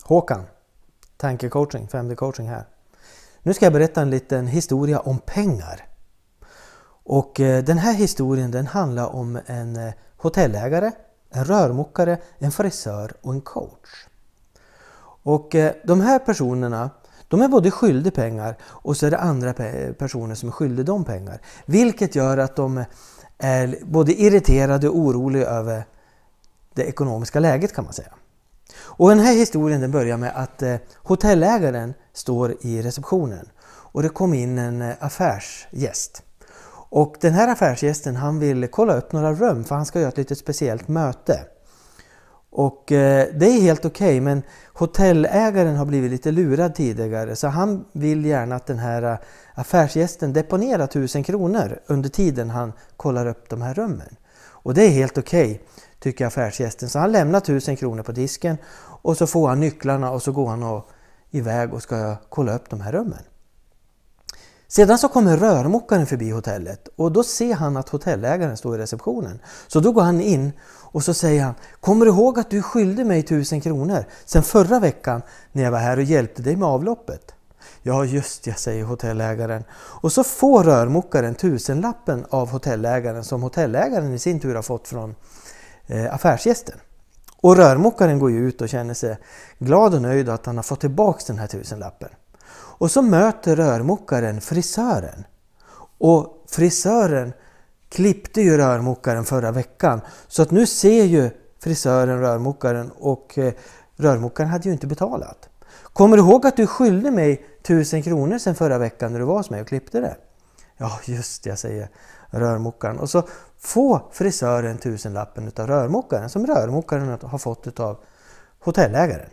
Håkan, tankecoaching, 5D-coaching här. Nu ska jag berätta en liten historia om pengar. Och den här historien den handlar om en hotellägare, en rörmokare, en frisör och en coach. Och de här personerna, de är både skyldiga pengar och så är det andra personer som är skyldiga dem pengar. Vilket gör att de är både irriterade och oroliga över det ekonomiska läget kan man säga. Och den här historien den börjar med att hotellägaren står i receptionen och det kom in en affärsgäst. Och den här affärsgästen han vill kolla upp några rum för han ska göra ett lite speciellt möte. Och det är helt okej, men hotellägaren har blivit lite lurad tidigare så han vill gärna att den här affärsgästen deponerar 1000 kronor under tiden han kollar upp de här rummen. Och det är helt okej tycker affärsgästen, så han lämnar 1000 kronor på disken och så får han nycklarna och så går han iväg och ska kolla upp de här rummen. Sedan så kommer rörmokaren förbi hotellet och då ser han att hotellägaren står i receptionen. Så då går han in och så säger han: kommer du ihåg att du skyllde mig 1000 kronor sen förra veckan när jag var här och hjälpte dig med avloppet? Ja just det, säger hotellägaren. Och så får rörmokaren 1000-lappen av hotellägaren som hotellägaren i sin tur har fått från affärsgästen. Och rörmokaren går ju ut och känner sig glad och nöjd att han har fått tillbaka den här 1000-lappen. Och så möter rörmokaren frisören. Och frisören klippte ju rörmokaren förra veckan. Så att nu ser ju frisören rörmokaren och rörmokaren hade ju inte betalat. Kommer du ihåg att du skyllde mig 1000 kronor sen förra veckan när du var hos mig och klippte det? Ja just det, jag säger rörmokaren. Och så får frisören 1000-lappen utav rörmokaren som rörmokaren har fått av hotellägaren.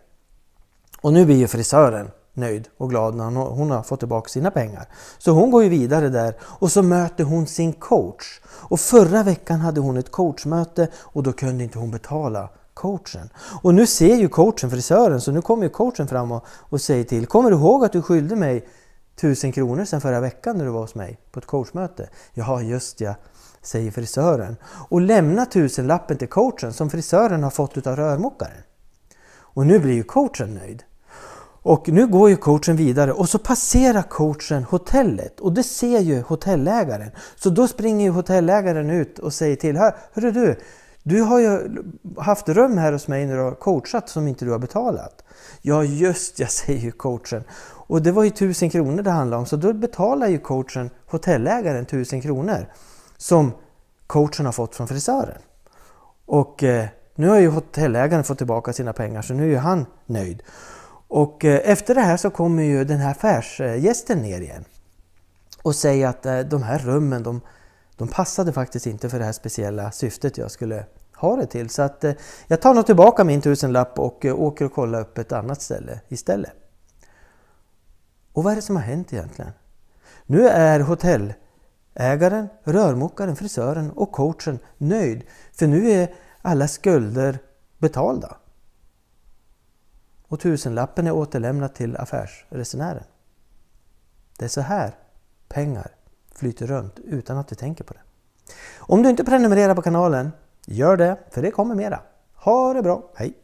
Och nu blir ju frisören nöjd och glad när hon har fått tillbaka sina pengar. Så hon går ju vidare där och så möter hon sin coach. Och förra veckan hade hon ett coachmöte och då kunde inte hon betala coachen. Och nu ser ju coachen frisören så nu kommer ju coachen fram och säger till: kommer du ihåg att du skyllde mig 1000 kronor sen förra veckan när du var hos mig på ett coachmöte? Ja just ja, säger frisören. Och lämna 1000-lappen till coachen som frisören har fått av rörmokaren. Och nu blir ju coachen nöjd. Och nu går ju coachen vidare och så passerar coachen hotellet och det ser ju hotellägaren. Så då springer ju hotellägaren ut och säger till: hörru du har ju haft rum här hos mig när du har coachat som inte du har betalat. Ja just jag säger ju coachen. Och det var ju 1000 kronor det handlade om, så då betalar ju coachen hotellägaren 1000 kronor som coachen har fått från frisören. Och nu har ju hotellägaren fått tillbaka sina pengar så nu är ju han nöjd. Och efter det här så kommer ju den här affärsgästen ner igen och säger att de här rummen de passade faktiskt inte för det här speciella syftet jag skulle ha det till. Så att jag tar nog tillbaka min 1000-lapp och åker och kollar upp ett annat ställe istället. Och vad är det som har hänt egentligen? Nu är hotellägaren, rörmokaren, frisören och coachen nöjd. För nu är alla skulder betalda. Och 1000-lappen är återlämnad till affärsresenären. Det är så här pengar flyter runt utan att du tänker på det. Om du inte prenumererar på kanalen, gör det för det kommer mera. Ha det bra, hej!